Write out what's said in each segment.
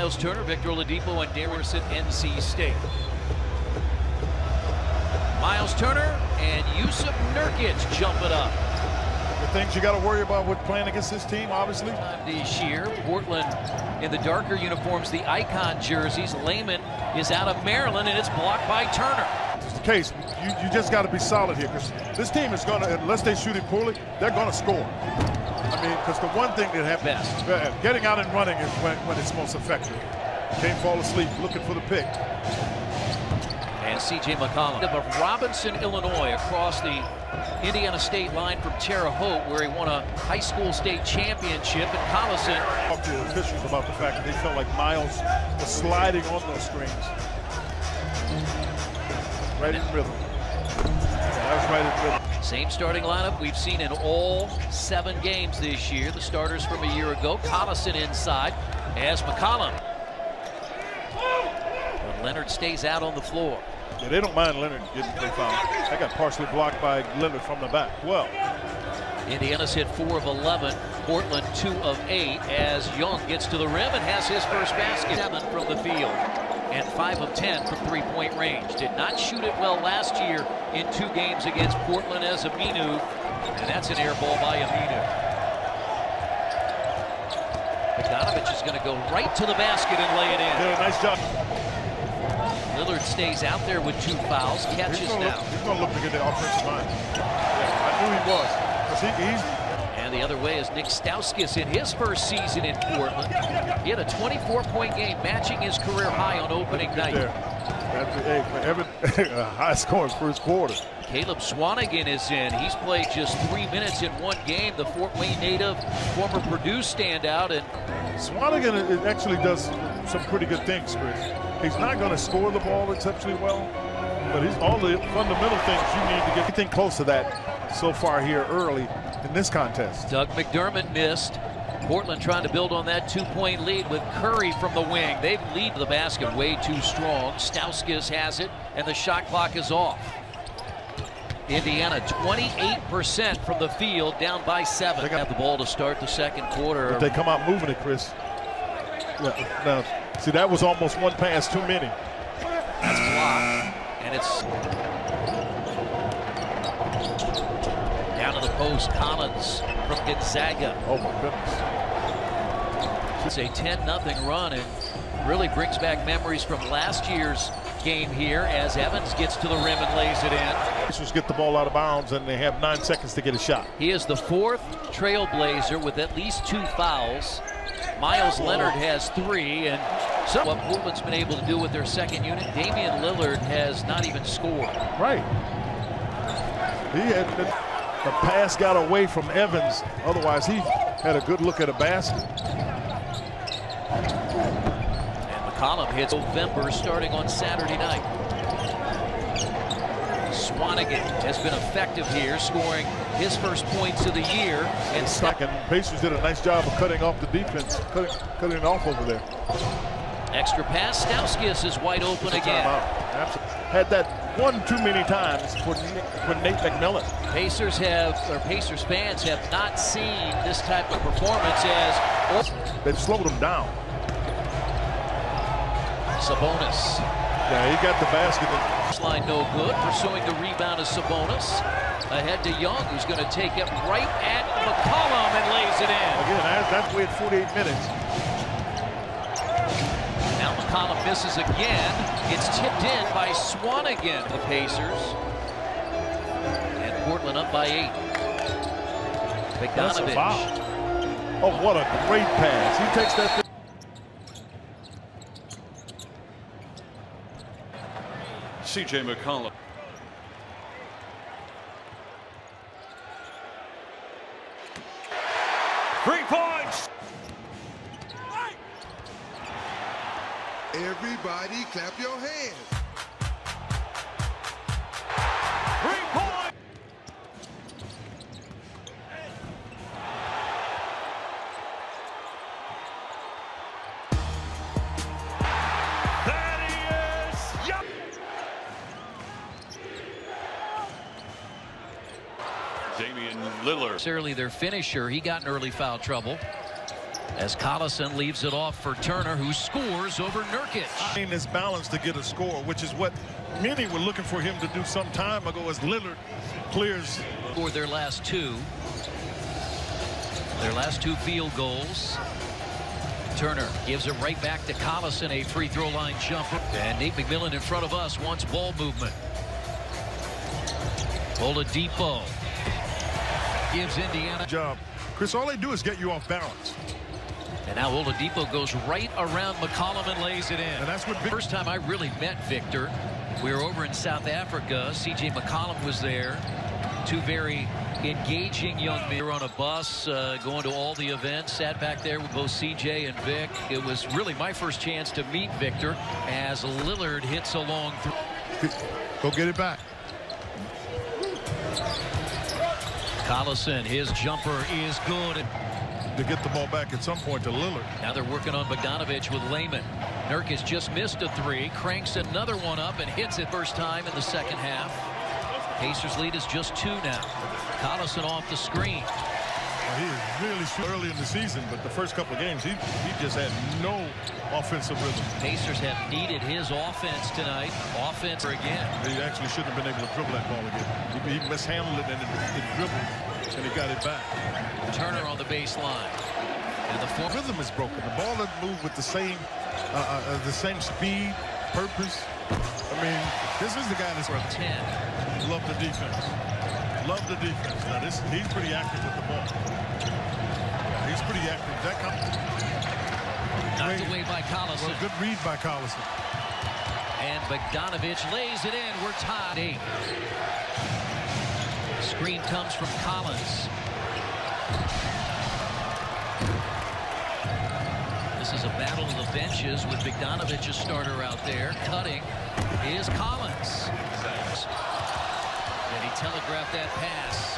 Miles Turner, Victor Oladipo, and Darius at NC State. Miles Turner and Jusuf Nurkic jump it up. The things you got to worry about with playing against this team, obviously. This year, Portland in the darker uniforms, the icon jerseys. Layman is out of Maryland, and it's blocked by Turner. It's the case. You just got to be solid here, because this team is going to, unless they shoot it poorly, they're going to score. I mean, because the one thing that happens, getting out and running is when it's most effective. Can't fall asleep looking for the pick. And C.J. McCollum of Robinson, Illinois, across the Indiana State line from Terre Haute, where he won a high school state championship at Collison. Talked to the officials about the fact that they felt like Miles was sliding on those screens. Right in rhythm. That was right in rhythm. Same starting lineup we've seen in all 7 games this year. The starters from a year ago. Collison inside as McCollum. But Leonard stays out on the floor. Yeah, they don't mind Leonard getting play foul. That got partially blocked by Leonard from the back. Well, Indiana's hit 4 of 11. Portland 2 of 8 as Young gets to the rim and has his first basket. 7 from the field and 5 of 10 from three-point range. Did not shoot it well last year in 2 games against Portland as Aminu, and that's an air ball by Aminu. Bogdanovich is going to go right to the basket and lay it in. did a nice job. Lillard stays out there with 2 fouls, catches now. He's going to look to get the offensive line. Yeah, I knew he was. He's And the other way is Nick Stauskas in his first season in Portland. He had a 24-point game, matching his career high on opening night. Evan, a high-scoring first quarter. Caleb Swanigan is in. He's played just 3 minutes in 1 game. The Fort Wayne native, former Purdue standout. And Swanigan actually does some pretty good things, Chris. He's not going to score the ball exceptionally well, but he's all the fundamental things you need to get anything close to that so far here early in this contest. Doug McDermott missed. Portland trying to build on that 2-point lead with Curry from the wing. They lead the basket way too strong. Stauskas has it, and the shot clock is off. Indiana 28% from the field, down by 7. They have the ball to start the second quarter. But they come out moving it, Chris. Yeah, now, see, that was almost one pass too many. That's blocked, and it's down to the post. Collins from Gonzaga. Oh my goodness. It's a 10-0 run and really brings back memories from last year's game here as Evans gets to the rim and lays it in. Pacers get the ball out of bounds and they have 9 seconds to get a shot. He is the 4th Trailblazer with at least 2 fouls. Miles Leonard has 3, and what Portland's been able to do with their second unit, Damian Lillard has not even scored. Right. He had the pass got away from Evans. Otherwise, he had a good look at a basket. And McCollum hits November starting on Saturday night. Swanigan has been effective here, scoring his first points of the year. And second, Pacers did a nice job of cutting off the defense, cutting it off over there. Extra pass, Stauskas is wide open again. Had that one too many times for Nate McMillan. Pacers fans have not seen this type of performance as they've slowed him down. Sabonis. Yeah, he got the basket. Line no good. Pursuing the rebound is Sabonis. Ahead to Young, who's going to take it right at McCollum and lays it in. Again, that's we had 48 minutes. Now McCollum misses again. It's tipped in by Swanigan, the Pacers. And Portland up by 8. Bogdanovich. Oh, what a great pass. He takes that. C.J. McCollum. Three points! Everybody clap your hands. 3 points! Damian Lillard. Certainly their finisher. He got in early foul trouble. As Collison leaves it off for Turner, who scores over Nurkic. This balance to get a score, which is what many were looking for him to do some time ago as Lillard clears. For their last two field goals. Turner gives it right back to Collison, a free throw line jumper. And Nate McMillan in front of us wants ball movement. Oladipo gives Indiana Job. Chris, all they do is get you off balance. And now Oladipo goes right around McCollum and lays it in. And that's what First time I really met Victor, we were over in South Africa. C.J. McCollum was there. Two very engaging young men. We were on a bus going to all the events. Sat back there with both C.J. and Vic. It was really my first chance to meet Victor as Lillard hits a long throw. Go get it back. Collison, his jumper is good. To get the ball back at some point to Lillard. Now they're working on Bogdanovich with Layman. Nurkic just missed a three, cranks another one up and hits it first time in the second half. Pacers lead is just 2 now. Collison off the screen. Well, he is really early in the season, but the first couple of games he just had no offensive rhythm. Pacers have needed his offense tonight. Offense again. He actually shouldn't have been able to dribble that ball again. He mishandled it and it dribbled, and he got it back. Turner on the baseline. And the rhythm is broken. The ball doesn't move with the same speed, purpose. I mean, this is the guy that's worth 10. Love the defense. Love the defense. Now he's pretty active with the ball. Yeah, he's pretty active. That knocked away by Collison. Well, good read by Collison. And Bogdanovich lays it in. We're tied 8. Screen comes from Collins. This is a battle of the benches with Bogdanovich a starter out there. Cutting is Collins. And he telegraphed that pass.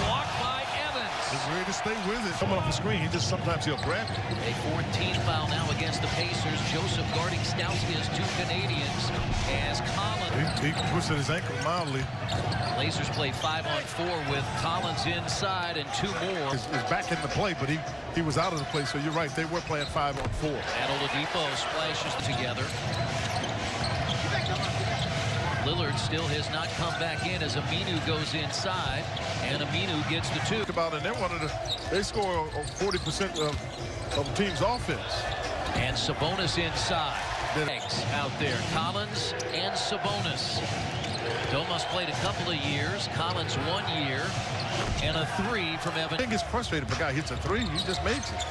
Blocked by Evans. He's ready to stay with it. Coming off the screen, sometimes he'll grab it. A 14th foul now against the Pacers. Joseph guarding Stauskas, 2 Canadians, as Collins. He twisted his ankle mildly. Blazers play 5-on-4 with Collins inside and 2 more. He's back in the play, but he was out of the play, so you're right. They were playing 5-on-4. And Oladipo splashes together. Lillard still has not come back in as Aminu goes inside, and Aminu gets the 2. They score 40% of the team's offense. And Sabonis inside. Thanks out there. Collins and Sabonis. Domas played a couple of years. Collins 1 year. And a 3 from Evans. I think it's frustrating if a guy hits a 3. He just makes it.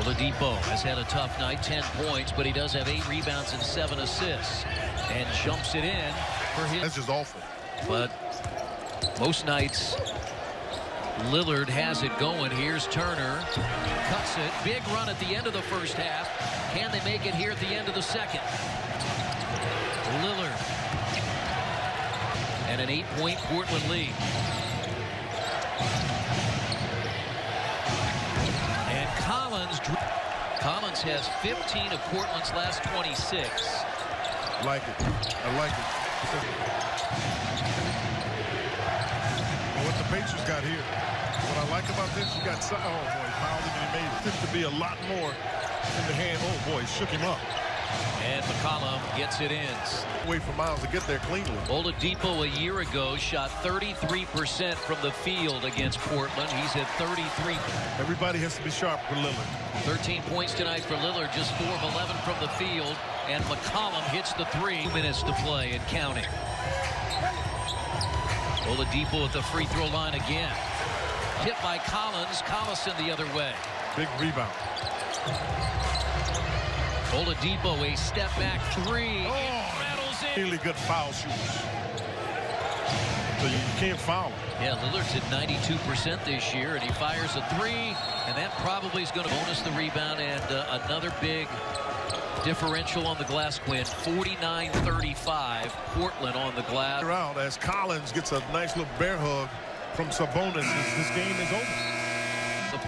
Oladipo has had a tough night, 10 points, but he does have 8 rebounds and 7 assists. And jumps it in for his. That's just awful. But most nights, Lillard has it going. Here's Turner. Cuts it. Big run at the end of the first half. Can they make it here at the end of the second? Lillard. And an 8-point Portland lead. And Collins has 15 of Portland's last 26. I like it. I like it. Well, what the Pacers got here, what I like about this, you got, oh boy, he fouled him and he made it to be a lot more in the hand. Oh boy, shook him up. And McCollum gets it in. Wait for Miles to get there cleanly. Oladipo a year ago shot 33% from the field against Portland. He's at 33. Everybody has to be sharp for Lillard. 13 points tonight for Lillard, just 4 of 11 from the field. And McCollum hits the 3. 2 minutes to play and counting. Oladipo at the free throw line again. Hit by Collins. Collison the other way. Big rebound. Oladipo, a step back 3. Oh, rattles in. Really good foul shooters. So you can't foul him. Yeah, Lillard's at 92% this year, and he fires a 3, and that probably is going to bonus the rebound, and another big differential on the glass, Quinn. 49-35, Portland on the glass. Around as Collins gets a nice little bear hug from Sabonis. This game is over. The